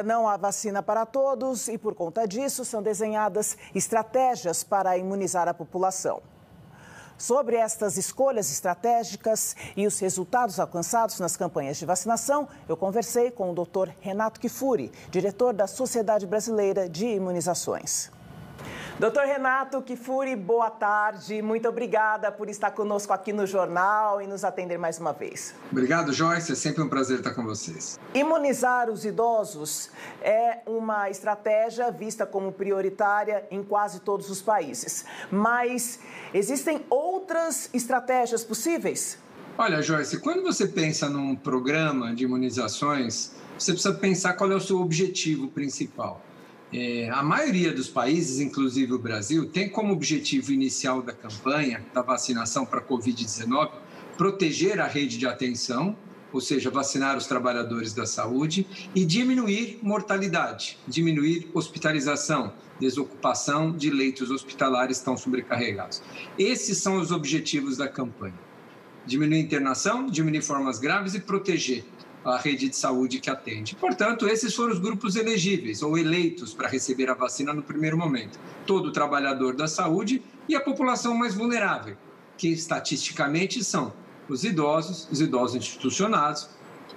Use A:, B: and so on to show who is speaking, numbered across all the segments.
A: Não há vacina para todos e, por conta disso, são desenhadas estratégias para imunizar a população. Sobre estas escolhas estratégicas e os resultados alcançados nas campanhas de vacinação, eu conversei com o Dr. Renato Kifuri, diretor da Sociedade Brasileira de Imunizações. Doutor Renato Kifuri, boa tarde. Muito obrigada por estar conosco aqui no Jornal e nos atender mais uma vez.
B: Obrigado, Joyce. É sempre um prazer estar com vocês.
A: Imunizar os idosos é uma estratégia vista como prioritária em quase todos os países. Mas existem outras estratégias possíveis?
B: Olha, Joyce, quando você pensa num programa de imunizações, você precisa pensar qual é o seu objetivo principal. A maioria dos países, inclusive o Brasil, tem como objetivo inicial da campanha da vacinação para a Covid-19 proteger a rede de atenção, ou seja, vacinar os trabalhadores da saúde e diminuir mortalidade, diminuir hospitalização, desocupação de leitos hospitalares tão sobrecarregados. Esses são os objetivos da campanha. Diminuir internação, diminuir formas graves e proteger a rede de saúde que atende. Portanto, esses foram os grupos elegíveis ou eleitos para receber a vacina no primeiro momento. Todo trabalhador da saúde e a população mais vulnerável, que estatisticamente são os idosos institucionados,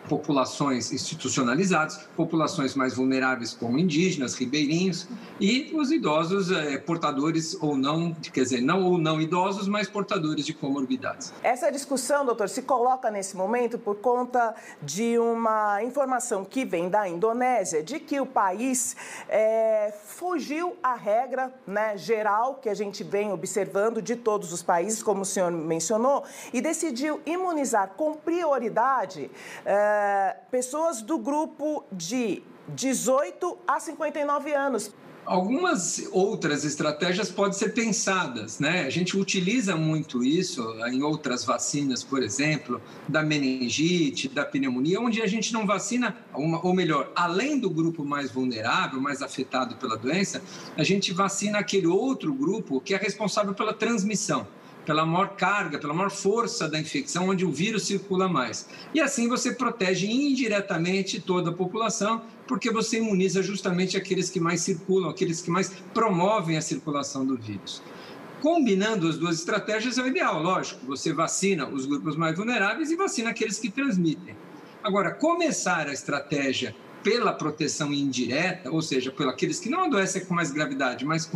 B: populações institucionalizadas, populações mais vulneráveis como indígenas, ribeirinhos e os idosos portadores ou não, quer dizer, não ou não idosos, mas portadores de comorbidades.
A: Essa discussão, doutor, se coloca nesse momento por conta de uma informação que vem da Indonésia, de que o país fugiu à regra, né, geral que a gente vem observando de todos os países, como o senhor mencionou, e decidiu imunizar com prioridade pessoas do grupo de 18 a 59 anos.
B: Algumas outras estratégias podem ser pensadas, né? A gente utiliza muito isso em outras vacinas, por exemplo, da meningite, da pneumonia, onde a gente não vacina, ou melhor, além do grupo mais vulnerável, mais afetado pela doença, a gente vacina aquele outro grupo que é responsável pela transmissão, pela maior carga, pela maior força da infecção, onde o vírus circula mais. E assim você protege indiretamente toda a população, porque você imuniza justamente aqueles que mais circulam, aqueles que mais promovem a circulação do vírus. Combinando as duas estratégias é o ideal, lógico. Você vacina os grupos mais vulneráveis e vacina aqueles que transmitem. Agora, começar a estratégia pela proteção indireta, ou seja, por aqueles que não adoecem com mais gravidade, mas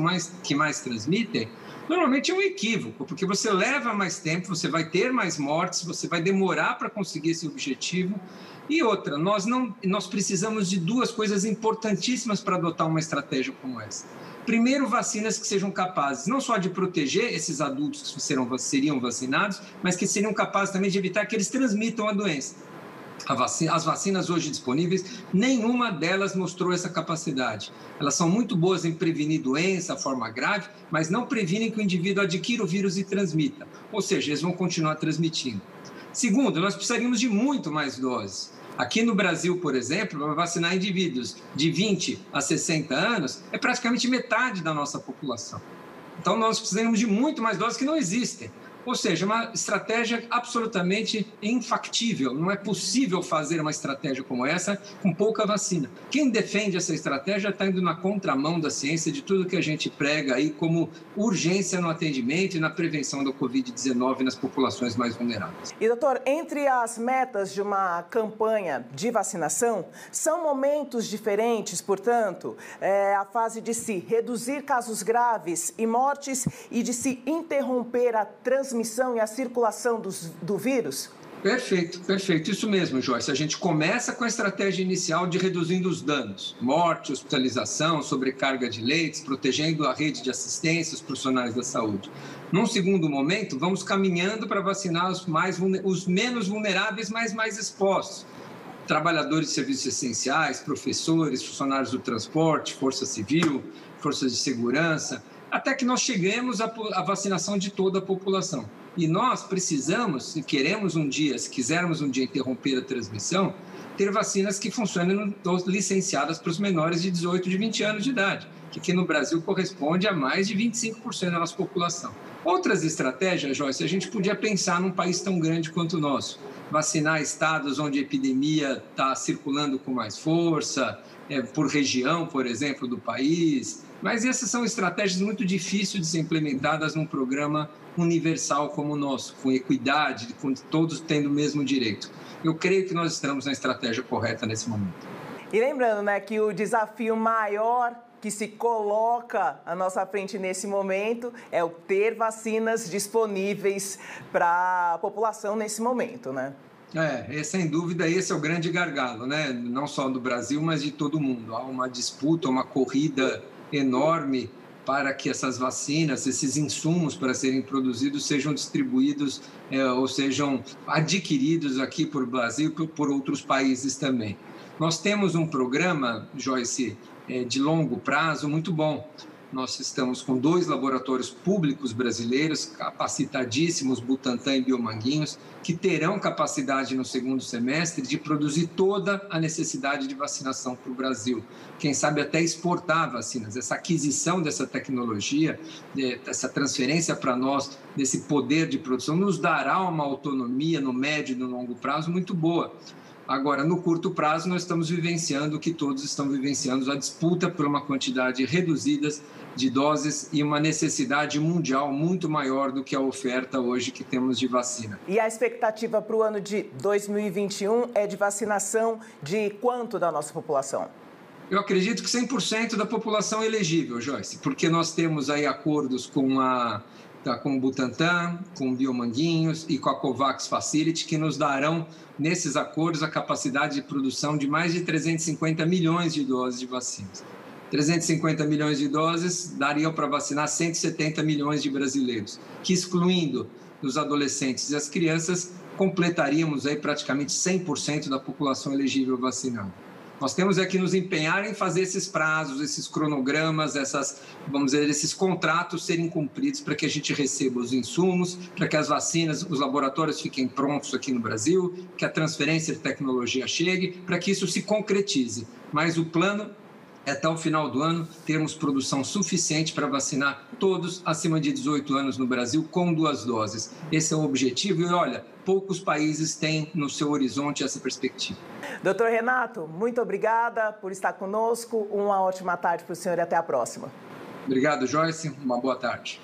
B: que mais transmitem, normalmente é um equívoco, porque você leva mais tempo, você vai ter mais mortes, você vai demorar para conseguir esse objetivo. E outra, nós precisamos de duas coisas importantíssimas para adotar uma estratégia como essa. Primeiro, vacinas que sejam capazes não só de proteger esses adultos que seriam vacinados, mas que seriam capazes também de evitar que eles transmitam a doença. As vacinas hoje disponíveis, nenhuma delas mostrou essa capacidade. Elas são muito boas em prevenir doença, forma grave, mas não previnem que o indivíduo adquira o vírus e transmita. Ou seja, eles vão continuar transmitindo. Segundo, nós precisaríamos de muito mais doses. Aqui no Brasil, por exemplo, para vacinar indivíduos de 20 a 60 anos, é praticamente metade da nossa população. Então, nós precisamos de muito mais doses que não existem. Ou seja, uma estratégia absolutamente infactível. Não é possível fazer uma estratégia como essa com pouca vacina. Quem defende essa estratégia está indo na contramão da ciência, de tudo que a gente prega aí como urgência no atendimento e na prevenção da Covid-19 nas populações mais vulneráveis.
A: E, doutor, entre as metas de uma campanha de vacinação, são momentos diferentes, portanto, a fase de se reduzir casos graves e mortes e de se interromper a transmissão e a circulação do vírus?
B: Perfeito, perfeito. Isso mesmo, Joyce. A gente começa com a estratégia inicial de reduzindo os danos. Morte, hospitalização, sobrecarga de leitos, protegendo a rede de assistência, os profissionais da saúde. Num segundo momento, vamos caminhando para vacinar os menos vulneráveis, mas mais expostos. Trabalhadores de serviços essenciais, professores, funcionários do transporte, força civil, forças de segurança, até que nós cheguemos à vacinação de toda a população. E nós precisamos, se quisermos um dia interromper a transmissão, ter vacinas que funcionem licenciadas para os menores de 18 e 20 anos de idade, que aqui no Brasil corresponde a mais de 25% da nossa população. Outras estratégias, Joyce, a gente podia pensar num país tão grande quanto o nosso. Vacinar estados onde a epidemia está circulando com mais força, por região, por exemplo, do país. Mas essas são estratégias muito difíceis de ser implementadas num programa universal como o nosso, com equidade, com todos tendo o mesmo direito. Eu creio que nós estamos na estratégia correta nesse momento.
A: E lembrando, né, que o desafio maior que se coloca à nossa frente nesse momento é o ter vacinas disponíveis para a população nesse momento, né?
B: Sem dúvida, esse é o grande gargalo, né? Não só do Brasil, mas de todo mundo. Há uma disputa, uma corrida enorme para que essas vacinas, esses insumos para serem produzidos sejam distribuídos ou sejam adquiridos aqui por Brasil e por outros países também. Nós temos um programa, Joyce, de longo prazo muito bom. Nós estamos com 2 laboratórios públicos brasileiros, capacitadíssimos, Butantan e Biomanguinhos, que terão capacidade no segundo semestre de produzir toda a necessidade de vacinação para o Brasil. Quem sabe até exportar vacinas. Essa aquisição dessa tecnologia, essa transferência para nós desse poder de produção, nos dará uma autonomia no médio e no longo prazo muito boa. Agora, no curto prazo, nós estamos vivenciando o que todos estão vivenciando, a disputa por uma quantidade reduzida de doses e uma necessidade mundial muito maior do que a oferta hoje que temos de vacina.
A: E a expectativa para o ano de 2021 é de vacinação de quanto da nossa população?
B: Eu acredito que 100% da população é elegível, Joyce, porque nós temos aí acordos com o Butantan, com o Biomanguinhos e com a COVAX Facility, que nos darão, nesses acordos, a capacidade de produção de mais de 350 milhões de doses de vacinas. 350 milhões de doses dariam para vacinar 170 milhões de brasileiros, que, excluindo os adolescentes e as crianças, completaríamos aí praticamente 100% da população elegível vacinada. Nós temos que nos empenhar em fazer esses prazos, esses cronogramas, esses contratos serem cumpridos para que a gente receba os insumos, para que as vacinas, os laboratórios fiquem prontos aqui no Brasil, que a transferência de tecnologia chegue, para que isso se concretize. Mas o plano é, até o final do ano, termos produção suficiente para vacinar todos acima de 18 anos no Brasil com 2 doses. Esse é o objetivo e, olha, poucos países têm no seu horizonte essa perspectiva.
A: Doutor Renato, muito obrigada por estar conosco. Uma ótima tarde para o senhor e até a próxima.
B: Obrigado, Joyce. Uma boa tarde.